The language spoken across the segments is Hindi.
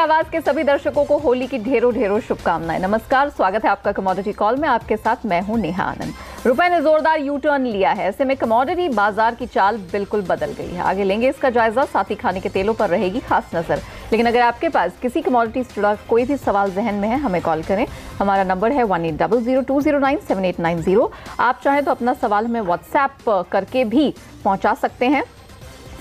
आवाज के सभी दर्शकों को होली की ढेरों ढेरों शुभकामनाएं। नमस्कार, स्वागत है आपका कमोडिटी कॉल में। आपके साथ मैं हूं नेहा आनंद। रुपए ने जोरदार यू टर्न लिया है, ऐसे में कमोडिटी बाजार की चाल बिल्कुल बदल गई है। आगे लेंगे इसका जायजा, साथ ही खाने के तेलों पर रहेगी खास नजर। लेकिन अगर आपके पास किसी कमोडिटी से जुड़ा कोई भी सवाल जहन में है, हमें कॉल करें। हमारा नंबर है 180020097890। आप चाहें तो अपना सवाल हमें व्हाट्सएप करके भी पहुंचा सकते हैं।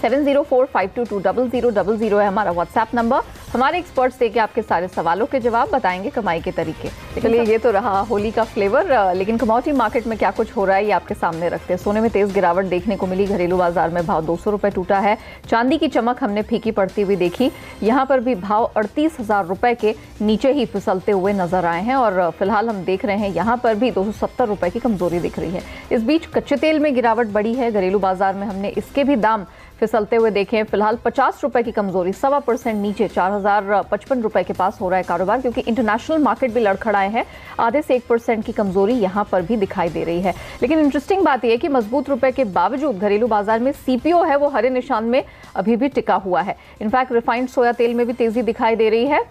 7045220000 है हमारा व्हाट्सएप नंबर। हमारे एक्सपर्ट्स देके आपके सारे सवालों के जवाब बताएंगे, कमाई के तरीके। चलिए, ये तो रहा होली का फ्लेवर, लेकिन कमोडिटी मार्केट में क्या कुछ हो रहा है ये आपके सामने रखते हैं। सोने में तेज गिरावट देखने को मिली, घरेलू बाजार में भाव 200 रुपए टूटा है। चांदी की चमक हमने फीकी पड़ती हुई देखी, यहाँ पर भी भाव 38,000 रुपए के नीचे ही फिसलते हुए नजर आए हैं। और फिलहाल हम देख रहे हैं यहाँ पर भी 270 रुपए की कमजोरी दिख रही है। इस बीच कच्चे तेल में गिरावट बढ़ी है, घरेलू बाजार में हमने इसके भी दाम फिसलते हुए देखें। फिलहाल 50 रुपए की कमजोरी, 1.25% नीचे 4055 रुपए के पास हो रहा है कारोबार, क्योंकि इंटरनेशनल मार्केट भी लड़खड़ाए हैं। आधे से 1% की कमजोरी यहां पर भी दिखाई दे रही है। लेकिन इंटरेस्टिंग बात यह है कि मजबूत रुपए के बावजूद घरेलू बाजार में सीपीओ है वो हरे निशान में अभी भी टिका हुआ है। इनफैक्ट रिफाइंड सोया तेल में भी तेजी दिखाई दे रही है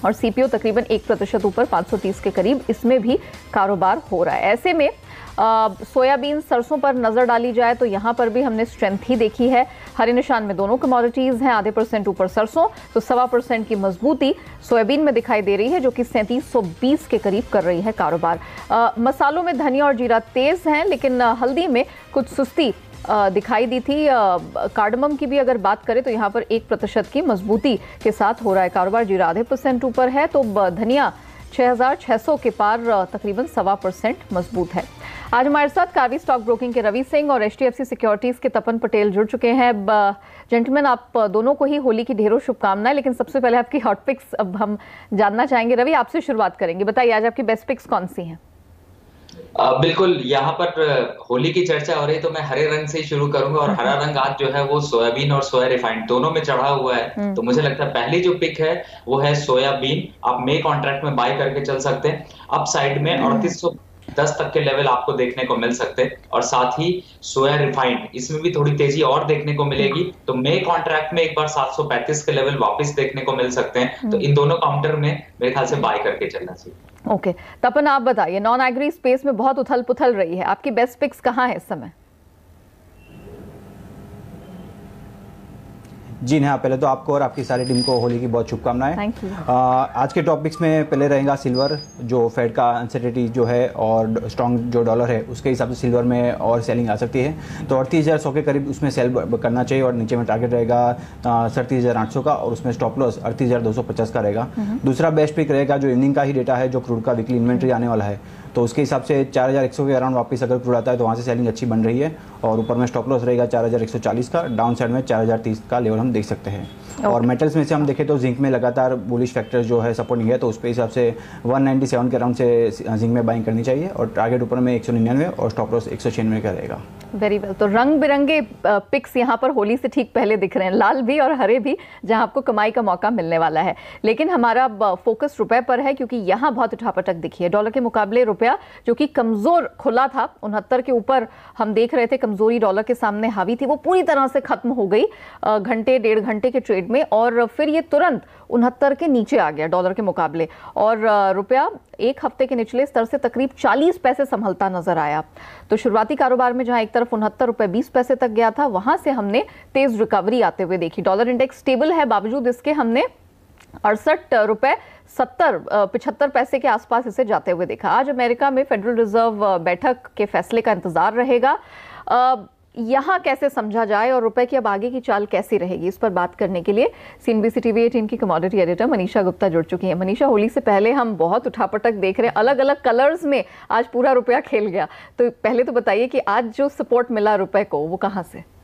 और सीपीओ तकरीबन 1% ऊपर 530 के करीब इसमें भी कारोबार हो रहा है। ऐसे में सोयाबीन, सरसों पर नजर डाली जाए तो यहां पर भी हमने स्ट्रेंथ ही देखी है। हरे निशान में दोनों कमोडिटीज हैं, आधे % ऊपर सरसों तो 1.25% की मजबूती सोयाबीन में दिखाई दे रही है, जो कि 3720 के करीब कर रही है कारोबार। मसालों में धनिया और जीरा तेज हैं, लेकिन हल्दी में कुछ सुस्ती दिखाई दी थी। कार्डमम की भी अगर बात करें तो यहाँ पर 1% की मजबूती के साथ हो रहा है कारोबार। जीरा आधे % ऊपर है तो धनिया 6600 के पार तकरीबन 1.25% मजबूत है। आज हमारे साथ कार्वी स्टॉक ब्रोकिंग के रवि सिंह और HDFC सिक्योरिटीज के तपन पटेल जुड़ चुके हैं। जेंटलमैन, आप दोनों को ही होली की ढेरों शुभकामनाएं। लेकिन सबसे पहले आपकी हॉट पिक्स अब हम जानना चाहेंगे। रवि, आपसे शुरुआत करेंगे, बताइए आज आपकी बेस्ट पिक्स कौन सी हैं? बिल्कुल, यहाँ पर होली की चर्चा हो रही तो मैं हरे रंग से ही शुरू करूंगा। और हरा रंग आज जो है वो सोयाबीन और सोया रिफाइंड दोनों में चढ़ा हुआ है। तो मुझे लगता है पहली जो पिक है वो है सोयाबीन। आप मे कॉन्ट्रैक्ट में बाय करके चल सकते हैं। अप साइड में 3810 तक के लेवल आपको देखने को मिल सकते हैं। और साथ ही सोया रिफाइंड, इसमें भी थोड़ी तेजी और देखने को मिलेगी। तो मे कॉन्ट्रैक्ट में एक बार 735 के लेवल वापस देखने को मिल सकते हैं। तो इन दोनों काउंटर में मेरे ख्याल से बाय करके चलना चाहिए। ओके, तपन आप बताइए, नॉन एग्री स्पेस में बहुत उथल पुथल रही है, आपकी बेस्ट पिक्स कहाँ है इस समय? जी हाँ, पहले तो आपको और आपकी सारी टीम को होली की बहुत शुभकामनाएं। Thank you. आज के टॉपिक्स में पहले रहेगा सिल्वर, जो फेड का अनसर्टेनिटी जो है और स्ट्रॉन्ग जो डॉलर है उसके हिसाब से सिल्वर में और सेलिंग आ सकती है। तो 38,100 के करीब उसमें सेल करना चाहिए। और नीचे में टारगेट रहेगा 37,800 का और उसमें स्टॉप लॉस 38,250 का रहेगा। दूसरा बेस्ट पिक रहेगा जो इवनिंग का ही डेटा है, जो क्रूड का वीकली इन्वेंट्री आने वाला है। तो उसके हिसाब से 4100 के अराउंड वापस अगर क्रूड आता है तो वहाँ से सेलिंग अच्छी बन रही है। और ऊपर में स्टॉप लॉस रहेगा 4140 का, डाउन साइड में 4030 का लेवल हम देख सकते हैं। और मेटल्स में से हम देखें तो जिंक में लगातार बुलिश फैक्टर जो है सपोर्टिंग है, तो उस पे हिसाब से 197 के अराउंड से जिंक में बाइंग करनी चाहिए। और टारगेट ऊपर में 199 और स्टॉप लॉस 196 का रहेगा। Very well. तो रंग बिरंगे पिक्स यहाँ पर होली से ठीक पहले दिख रहे हैं, लाल भी और हरे भी, जहां आपको कमाई का मौका मिलने वाला है। लेकिन हमारा फोकस रुपए पर है, क्योंकि यहाँ बहुत उठापटक दिखी है। डॉलर के मुकाबले रुपया जो कि कमजोर खुला था, 69 के ऊपर हम देख रहे थे कमजोरी डॉलर के सामने हावी थी, वो पूरी तरह से खत्म हो गई घंटे 1.5 घंटे के ट्रेड में। और फिर ये तुरंत 69 के नीचे आ गया डॉलर के मुकाबले, और रुपया एक हफ्ते के निचले स्तर से तकरीब 40 पैसे संभलता नजर आया। तो शुरुआती कारोबार में जहां एक तरफ 69 रुपए 20 पैसे तक गया था, वहां से हमने तेज रिकवरी आते हुए देखी। डॉलर इंडेक्स स्टेबल है, बावजूद इसके हमने 68 रुपए 75 पैसे के आसपास इसे जाते हुए देखा। आज अमेरिका में फेडरल रिजर्व बैठक के फैसले का इंतजार रहेगा। यहाँ कैसे समझा जाए और रुपए की अब आगे की चाल कैसी रहेगी, इस पर बात करने के लिए CNBC TV 18 की कमोडिटी एडिटर मनीषा गुप्ता जुड़ चुकी हैं। मनीषा, होली से पहले हम बहुत उठापटक देख रहे हैं, अलग अलग कलर्स में आज पूरा रुपया खेल गया। तो पहले तो बताइए कि आज जो सपोर्ट मिला रुपए को वो कहाँ से?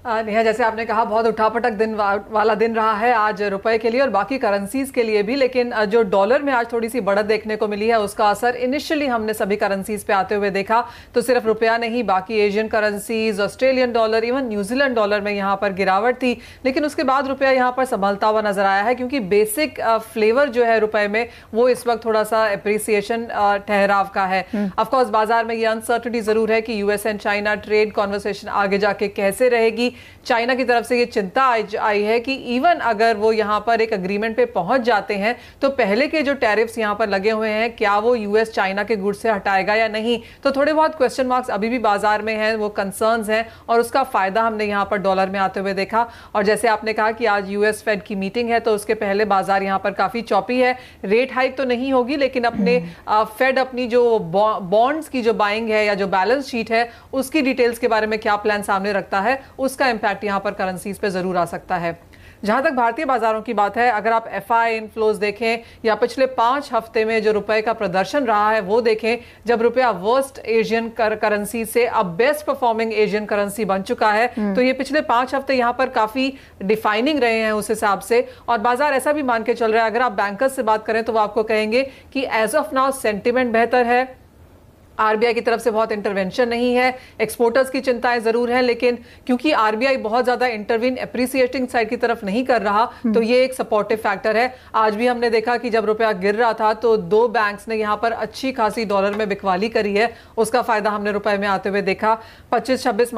नेहा, जैसे आपने कहा बहुत उठापटक दिन वाला दिन रहा है आज रुपए के लिए और बाकी करेंसीज के लिए भी। लेकिन जो डॉलर में आज थोड़ी सी बढ़त देखने को मिली है, उसका असर इनिशियली हमने सभी करेंसीज पे आते हुए देखा। तो सिर्फ रुपया नहीं, बाकी Asian currencies, Australian dollar, even New Zealand dollar में यहाँ पर गिरावट थी। लेकिन उसके बाद रुपया यहाँ पर संभलता हुआ नजर आया है, क्योंकि बेसिक फ्लेवर जो है रुपए में वो इस वक्त थोड़ा सा एप्रिसिएशन ठहराव का है। ऑफकोर्स बाजार में ये अनसर्टिनिटी जरूर है कि US and China trade conversation आगे जाके कैसे रहेगी। चाइना की तरफ से ये चिंता आई है कि इवन अगर वो यहाँ पर एक अग्रीमेंट पे पहुंच जाते हैं तो पहले के जो टैरिफ्स यहाँ पर लगे हुए हैं क्या वो यूएस चाइना के गुड्स से हटाएगा या नहीं। तो थोड़े बहुत क्वेश्चन मार्क्स अभी भी बाजार में हैं, वो कंसर्न्स हैं और उसका फायदा हमने यहाँ पर डॉलर में आते हुए देखा। और जैसे आपने कहा कि आज यूएस फेड की मीटिंग है तो उसके पहले बाजार यहाँ पर काफी चौपी है। रेट हाइक तो नहीं होगी लेकिन अपने फेड अपनी जो बॉन्ड्स की जो बाइंग है या जो बैलेंस शीट है उसकी डिटेल्स के बारे में क्या प्लान सामने रखता है, उसका इंपैक्ट यहां पर करेंसीज पे जरूर आ सकता है। जहां तक भारतीय बाजारों की बात है, अगर आप एफआई इनफ्लोज देखें या पिछले 5 हफ्ते में जो रुपए का प्रदर्शन रहा है वो देखें, जब रुपया वर्स्ट एशियन करेंसी से अब बेस्ट परफॉर्मिंग एशियन करेंसी बन चुका है तो ये पिछले 5 हफ्ते यहां पर काफी डिफाइनिंग रहे हैं उस हिसाब से। और बाजार ऐसा भी मान के चल रहा है, अगर आप बैंकर्स से बात करें तो वो आपको कहेंगे कि एज ऑफ नाउ सेंटिमेंट बेहतर है, आरबीआई की तरफ से बहुत इंटरवेंशन नहीं है, एक्सपोर्टर्स की चिंताएं जरूर हैं, लेकिन क्योंकि आरबीआई बहुत ज्यादा इंटरवीन एप्रिसिएटिंग साइड की तरफ नहीं कर रहा तो ये एक सपोर्टिव फैक्टर है। आज भी हमने देखा कि जब रुपया गिर रहा था तो 2 बैंक्स ने यहां पर अच्छी खासी डॉलर में बिकवाली करी है, उसका फायदा हमने रुपए में आते हुए देखा। 26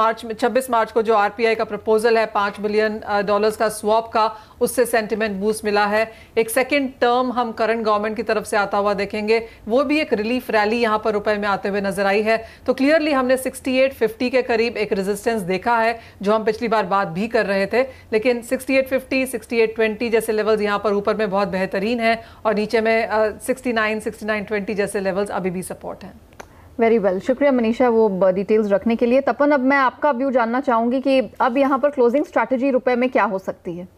मार्च को जो आरबीआई का प्रपोजल है $5 बिलियन का स्वैप का, उससे सेंटिमेंट बूस्ट मिला है। एक सेकेंड टर्म हम करंट गवर्नमेंट की तरफ से आता हुआ देखेंगे, वो भी एक रिलीफ रैली यहां पर रुपए में आते हुए नजर आई है। तो क्लियरली हमने 6850 के करीब एक रेजिस्टेंस देखा है जो हम पिछली बार बात भी कर रहे थे, लेकिन 6850 6820 जैसे लेवल्स यहां पर ऊपर में बहुत बेहतरीन है और नीचे में 6920 जैसे लेवल्स अभी भी सपोर्ट हैं। वेरी वेल, शुक्रिया मनीषा वो डिटेल्स रखने के लिए। तपन, अब मैं आपका व्यू जानना चाहूंगी कि अब यहाँ पर क्लोजिंग स्ट्रैटेजी रुपए में क्या हो सकती है?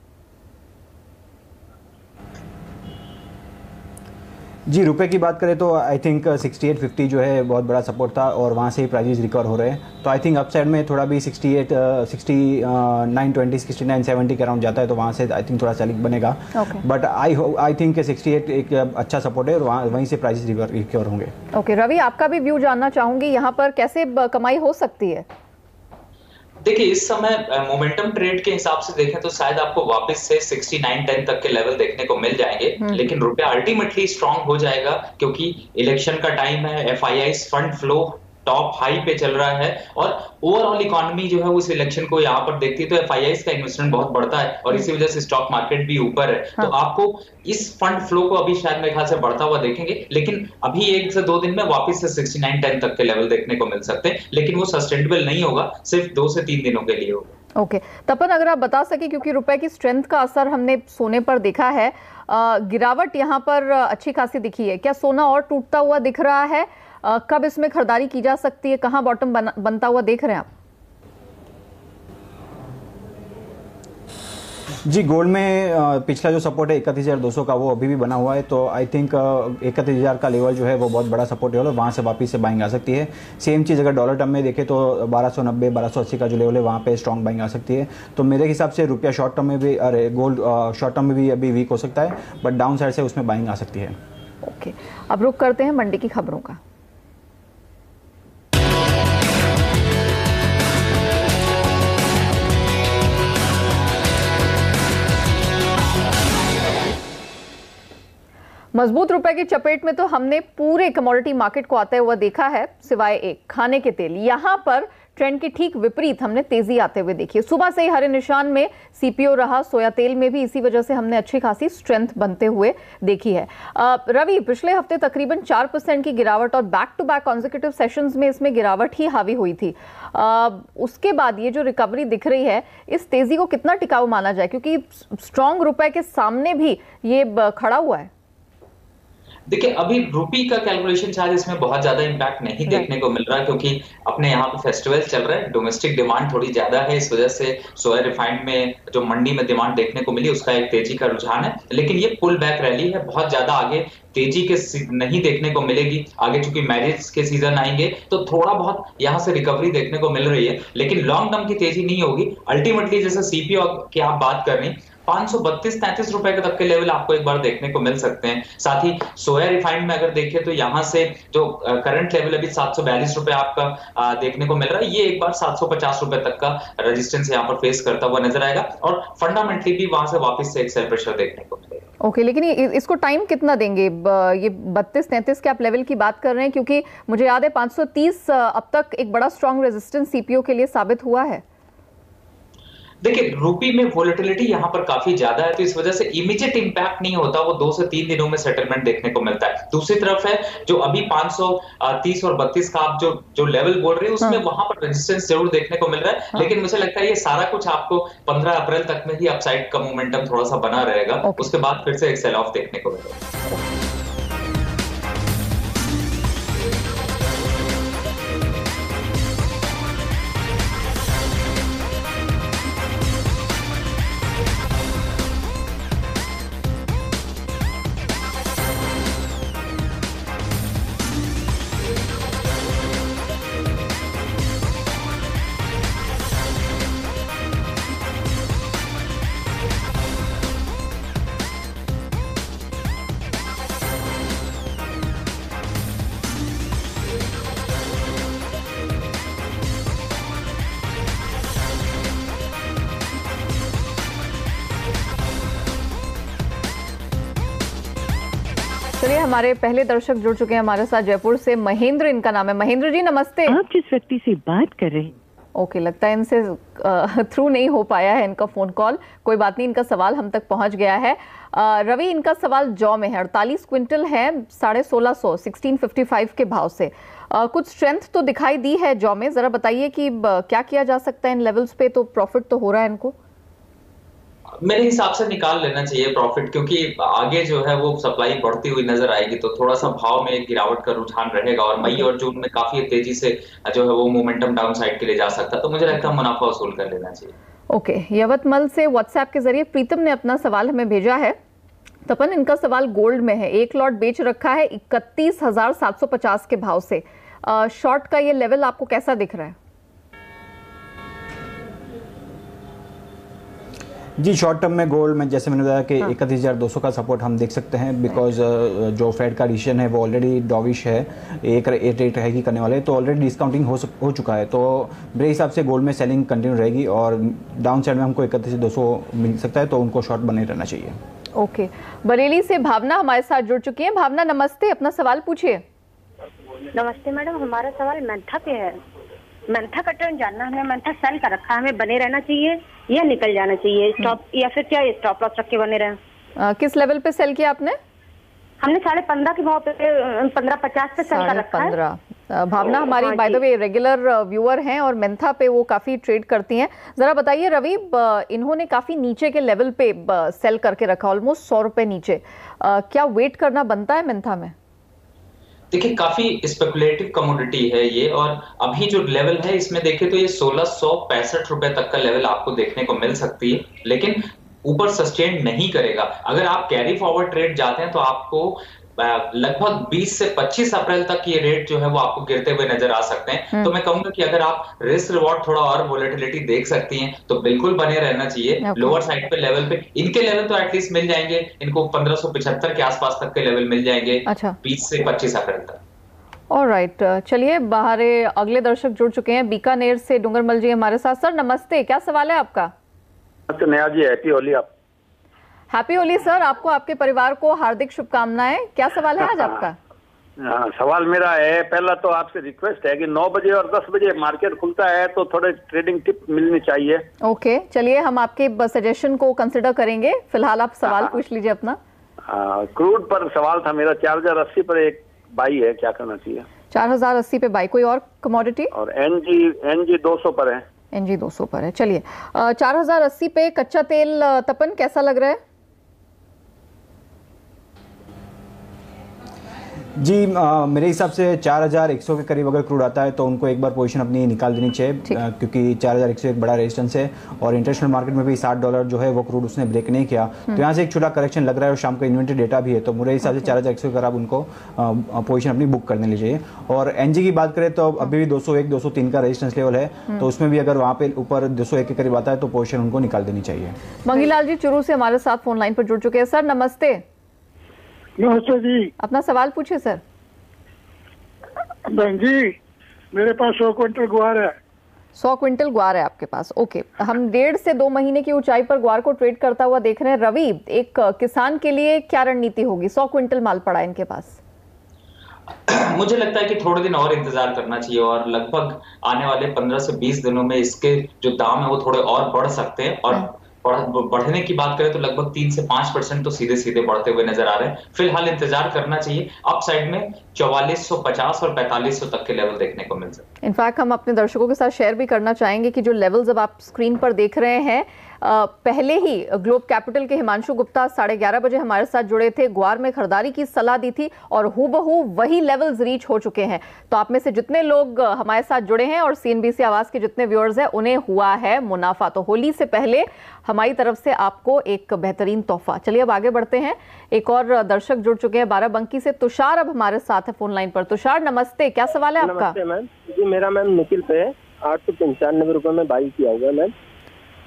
जी, रुपए की बात करें तो आई थिंक 6850 जो है बहुत बड़ा सपोर्ट था और वहाँ से ही प्राइजेस रिकवर हो रहे हैं। तो आई थिंक अपसाइड में थोड़ा भी 6920 6970 के अराउंड जाता है तो वहाँ से आई थिंक थोड़ा सेलिंग बनेगा। बट आई थिंक 68 एक अच्छा सपोर्ट है और वहीं से प्राइजेस रिकवर होंगे। ओके रवि, आपका भी व्यू जानना चाहूंगी, यहाँ पर कैसे कमाई हो सकती है? देखिए, इस समय मोमेंटम ट्रेड के हिसाब से देखें तो शायद आपको वापस से 6910 तक के लेवल देखने को मिल जाएंगे, लेकिन रुपया अल्टीमेटली स्ट्रांग हो जाएगा क्योंकि इलेक्शन का टाइम है, FIIs fund flow top high पे चल रहा है और ओवरऑल इकोनॉमी जो है उस इलेक्शन को यहाँ पर देखती है तो एफआईआईस का इन्वेस्टमेंट बहुत बढ़ता है और इसी वजह से स्टॉक मार्केट भी ऊपर है। तो आपको इस फंड फ्लो को अभी शायद मेरे ख्याल से बढ़ता हुआ देखेंगे, लेकिन अभी 1 से 2 दिन में वापस से 6910 तक के लेवल देखने को मिल सकते हैं, लेकिन वो सस्टेनेबल नहीं होगा, सिर्फ 2 से 3 दिनों के लिए होगा। ओके तपन, अगर आप बता सके, क्योंकि रुपए की स्ट्रेंथ का असर हमने सोने पर देखा है, गिरावट यहाँ पर अच्छी खासी दिखी है, क्या सोना और टूटता हुआ दिख रहा है? कब इसमें खरीदारी की जा सकती है? कहां बॉटम बनता हुआ देख रहे हैं आप? जी, गोल्ड में पिछला जो सपोर्ट है 31,200 का वो अभी भी बना हुआ है, तो आई थिंक 31,000 का लेवल जो है वो बहुत बड़ा सपोर्ट लेवल है, वहाँ से वापस से बाइंग आ सकती है। सेम चीज़ अगर डॉलर टर्म में देखें तो 1290 1280 का जो लेवल है वहाँ पे स्ट्रॉन्ग बाइंग आ सकती है। तो मेरे हिसाब से रुपया शॉर्ट टर्म में भी, गोल्ड शॉर्ट टर्म में भी अभी वीक हो सकता है, बट डाउन साइड से उसमें बाइंग आ सकती है। ओके, अब रुक करते हैं मंडी की खबरों का। मजबूत रुपए की चपेट में तो हमने पूरे कमोडिटी मार्केट को आते हुआ देखा है, सिवाय एक खाने के तेल। यहां पर ट्रेंड के ठीक विपरीत हमने तेजी आते हुए देखी। सुबह से ही हरे निशान में सीपीओ रहा, सोया तेल में भी इसी वजह से हमने अच्छी खासी स्ट्रेंथ बनते हुए देखी है। रवि, पिछले हफ्ते तकरीबन 4% की गिरावट और back to back consecutive sessions में इसमें गिरावट ही हावी हुई थी। उसके बाद ये जो रिकवरी दिख रही है, इस तेजी को कितना टिकाऊ माना जाए, क्योंकि स्ट्रॉन्ग रुपए के सामने भी ये खड़ा हुआ है? देखिए, अभी रुपी का कैलकुलेशन शायद इसमें बहुत ज्यादा इंपैक्ट नहीं देखने को मिल रहा, क्योंकि अपने यहाँ पे फेस्टिवल चल रहा है, डोमेस्टिक डिमांड थोड़ी ज्यादा है, इस वजह से सोया रिफाइंड में जो मंडी में डिमांड देखने को मिली उसका एक तेजी का रुझान है। लेकिन ये पुल बैक रैली है, बहुत ज्यादा आगे तेजी के नहीं देखने को मिलेगी। आगे चूंकि मैरिज के सीजन आएंगे तो थोड़ा बहुत यहाँ से रिकवरी देखने को मिल रही है, लेकिन लॉन्ग टर्म की तेजी नहीं होगी। अल्टीमेटली जैसे सीपीओ की आप बात कर रही, 532-33 रुपए के तक के लेवल आपको एक बार देखने को मिल सकते हैं। साथ ही सोया रिफाइंड में अगर देखें तो यहाँ से जो करंट लेवल अभी 742 रुपए आपका देखने को मिल रहा है, ये एक बार 750 रुपए तक का रेजिस्टेंस यहाँ पर फेस करता हुआ नजर आएगा और फंडामेंटली भी वहां से वापस से एक सेल प्रेशर देखने को मिलेगा। ओके, लेकिन इसको टाइम कितना देंगे? ये 32-33 के आप लेवल की बात कर रहे हैं, क्योंकि मुझे याद है 530 अब तक एक बड़ा स्ट्रॉन्ग रेजिस्टेंस सीपीओ के लिए साबित हुआ है। देखिए रूपी में वोलेटिलिटी यहाँ पर काफी ज्यादा है, तो इस वजह से इमीडिएट इंपैक्ट नहीं होता, वो 2 से 3 दिनों में सेटलमेंट देखने को मिलता है। दूसरी तरफ है जो अभी 530 और 32 का आप जो लेवल बोल रहे हैं उसमें वहां पर रेजिस्टेंस जरूर देखने को मिल रहा है, लेकिन मुझे लगता है ये सारा कुछ आपको 15 अप्रैल तक में ही अपसाइड का मोमेंटम थोड़ा सा बना रहेगा, उसके बाद फिर से एक सेल ऑफ देखने को मिलेगा। चलिए हमारे पहले दर्शक जुड़ चुके हैं हमारे साथ जयपुर से, महेंद्र इनका नाम है। महेंद्र जी नमस्ते। आप जिस व्यक्ति से बात कर रहे हैं ओके, लगता है इनसे थ्रू नहीं हो पाया है इनका फोन कॉल, कोई बात नहीं, इनका सवाल हम तक पहुंच गया है। रवि, इनका सवाल जौ में है, 48 क्विंटल है 1650 1655 के भाव से। कुछ स्ट्रेंथ तो दिखाई दी है जौ में, जरा बताइए कि क्या किया जा सकता है इन लेवल्स पे, तो प्रॉफिट तो हो रहा है इनको? मेरे हिसाब से निकाल लेना चाहिए प्रॉफिट, क्योंकि आगे जो है वो सप्लाई बढ़ती हुई नजर आएगी, तो थोड़ा सा भाव में एक गिरावट का रुझान रहेगा और मई और जून में काफी तेजी से जो है वो मोमेंटम डाउन साइड के लिए जा सकता है, तो मुझे लगता है मुनाफा वसूल कर लेना चाहिए। ओके, यवतमल से व्हाट्सएप के जरिए प्रीतम ने अपना सवाल हमें भेजा है। तपन, इनका सवाल गोल्ड में है, एक लॉट बेच रखा है 31,750 के भाव से। शॉर्ट का ये लेवल आपको कैसा दिख रहा है? जी, शॉर्ट टर्म में गोल्ड में जैसे मैंने बताया कि 31,200 का सपोर्ट हम देख सकते हैं, बिकॉज जो फेड का डिसीजन है वो ऑलरेडी डॉविश है, एक रेट रहेगी करने वाले, तो ऑलरेडी डिस्काउंटिंग हो चुका है, तो मेरे हिसाब से गोल्ड में सेलिंग कंटिन्यू रहेगी और डाउन साइड में हमको 31,200 मिल सकता है, तो उनको शॉर्ट बने रहना चाहिए। ओके, बरेली से भावना हमारे साथ जुड़ चुकी है। भावना नमस्ते, अपना सवाल पूछिए। नमस्ते मैडम, हमारा सवाल मेंथा पे है। मेंथा का टर्न जानना है, हमें मेंथा सेल का रखा है, हमें बने रहना चाहिए या निकल जाना चाहिए स्टॉप, या फिर क्या स्टॉप लॉस रख के बने रहे? किस लेवल पे सेल किया आपने? हमने 15.5 के भाव पे 15.50 पे सेल का रखा है। 15। भावना हमारी by the way regular viewer हैं और मेंथा पे वो काफी ट्रेड करती हैं। जरा बताइए रवि, इन्होंने काफी नीचे के लेवल पे सेल करके रखा, ऑलमोस्ट 100 रुपए नीचे, क्या वेट करना बनता है मेंथा में? देखिए काफी स्पेकुलेटिव कमोडिटी है ये, और अभी जो लेवल है इसमें देखें तो ये 1665 रुपए तक का लेवल आपको देखने को मिल सकती है, लेकिन ऊपर सस्टेन नहीं करेगा। अगर आप कैरी फॉरवर्ड ट्रेड जाते हैं तो आपको लगभग 20 से 25 अप्रैल तक ये रेट जो है वो आपको गिरते हुए नजर आ सकते हैं। तो मैं कहूंगा कि अगर आप रिस्क रिवॉर्ड थोड़ा और वोलेटिलिटी देख सकती हैं तो बिल्कुल बने रहना चाहिए। लोअर साइड पे लेवल पे इनके लेवल तो एटलीस्ट मिल जाएंगे, इनको 1575 के आसपास तक के लेवल मिल जाएंगे 20 से 25 अप्रैल तक। ऑलराइट, चलिए बाहर अगले दर्शक जुड़ चुके हैं, बीकानेर से डूंगरमल जी हमारे साथ। सर नमस्ते, क्या सवाल है आपका? नया जी, हैप्पी होली। आप हैप्पी होली सर, आपको आपके परिवार को हार्दिक शुभकामनाएं। क्या सवाल है आज आपका? सवाल मेरा है, पहला तो आपसे रिक्वेस्ट है कि 9 बजे और 10 बजे मार्केट खुलता है तो थोड़े ट्रेडिंग टिप मिलनी चाहिए। ओके, चलिए हम आपके सजेशन को कंसिडर करेंगे, फिलहाल आप सवाल पूछ लीजिए अपना। क्रूड पर सवाल था मेरा, 4080 पर एक बाई है, क्या करना चाहिए? 4080 पे बाई, कोई और कमोडिटी? और एनजी 200 पर है। एनजी 200 पर है। चलिए 4080 पे कच्चा तेल तपन कैसा लग रहा है? जी मेरे हिसाब से 4100 के करीब अगर क्रूड आता है तो उनको एक बार पोजीशन अपनी निकाल देनी चाहिए, क्योंकि 4100 एक बड़ा रेजिस्टेंस है और इंटरनेशनल मार्केट में भी $60 जो है वो क्रूड उसने ब्रेक नहीं किया, तो यहाँ से एक छोटा करेक्शन लग रहा है और शाम का इन्वेंटरी डेटा भी है, तो मेरे हिसाब से 4100 का आप उनको पोजीशन अपनी बुक करने लीजिए। और एनजी की बात करें तो अभी भी 201 203 का रेजिस्टेंस लेवल है, तो उसमें भी अगर वहाँ पे ऊपर 201 के करीब आता है तो पोजीशन उनको निकाल देनी चाहिए। मंगीलाल जी चुरू से हमारे साथ फोन लाइन पर जुड़ चुके हैं। सर नमस्ते। नमस्ते जी। अपना सवाल पूछिए सर। बहन जी, मेरे पास 100 क्विंटल ग्वार है। 100 क्विंटल ग्वार है आपके पास, ओके। हम 1.5 से 2 महीने की ऊंचाई पर ग्वार को ट्रेड करता हुआ देख रहे हैं। रवि, एक किसान के लिए क्या रणनीति होगी? 100 क्विंटल माल पड़ा है इनके पास। मुझे लगता है कि थोड़े दिन और इंतजार करना चाहिए और लगभग आने वाले 15 से 20 दिनों में इसके जो दाम है वो थोड़े और बढ़ सकते हैं। और बढ़ने की बात करें तो लगभग 3 से 5% तो सीधे सीधे बढ़ते हुए नजर आ रहे हैं। फिलहाल इंतजार करना चाहिए। अप साइड में 4450 और 4500 तक के लेवल देखने को मिल सकते हैं। इनफैक्ट हम अपने दर्शकों के साथ शेयर भी करना चाहेंगे कि जो लेवल्स अब आप स्क्रीन पर देख रहे हैं, पहले ही ग्लोब कैपिटल के हिमांशु गुप्ता 11:30 बजे हमारे साथ जुड़े थे, ग्वार में खरीदारी की सलाह दी थी और हूबहू वही लेवल्स रीच हो चुके हैं। तो आप में से जितने लोग हमारे साथ जुड़े हैं और CNBC आवाज के जितने व्यूअर्स हैं उन्हें हुआ है मुनाफा। तो होली से पहले हमारी तरफ से आपको एक बेहतरीन तोहफा। चलिए अब आगे बढ़ते हैं। एक और दर्शक जुड़ चुके हैं बाराबंकी से, तुषार अब हमारे साथ है फोन लाइन पर। तुषार नमस्ते, क्या सवाल है आपका? नमस्ते मैम जी, मेरा मैम निखिल पे है 895 रुपए में बाई किया हुआ है मैम।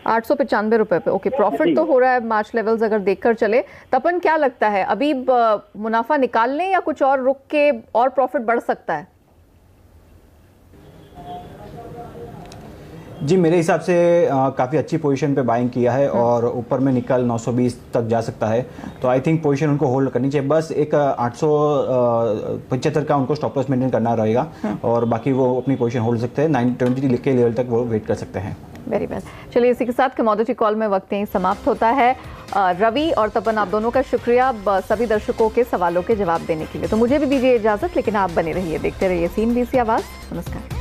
895 रुपए पे, ओके। प्रॉफिट तो हो रहा है मार्च लेवल्स अगर देखकर चले। तपन क्या लगता है, अभी मुनाफा निकाल लें या कुछ और रुक के और प्रॉफिट बढ़ सकता है? जी मेरे हिसाब से काफ़ी अच्छी पोजीशन पे बाइंग किया है और ऊपर में निकल 920 तक जा सकता है। तो आई थिंक पोजीशन उनको होल्ड करनी चाहिए। बस एक 875 का उनको स्टॉप लॉस मेंटेन करना रहेगा और बाकी वो अपनी पोजीशन होल्ड सकते हैं। 920 के लेवल तक वो वेट कर सकते हैं। Very well. चलिए इसी के साथ कमोडिटी कॉल में वक्त यहीं समाप्त होता है। रवि और तपन, आप दोनों का शुक्रिया सभी दर्शकों के सवालों के जवाब देने के लिए। तो मुझे भी दीजिए इजाजत, लेकिन आप बने रहिए, देखते रहिए CNBC आवाज। नमस्कार।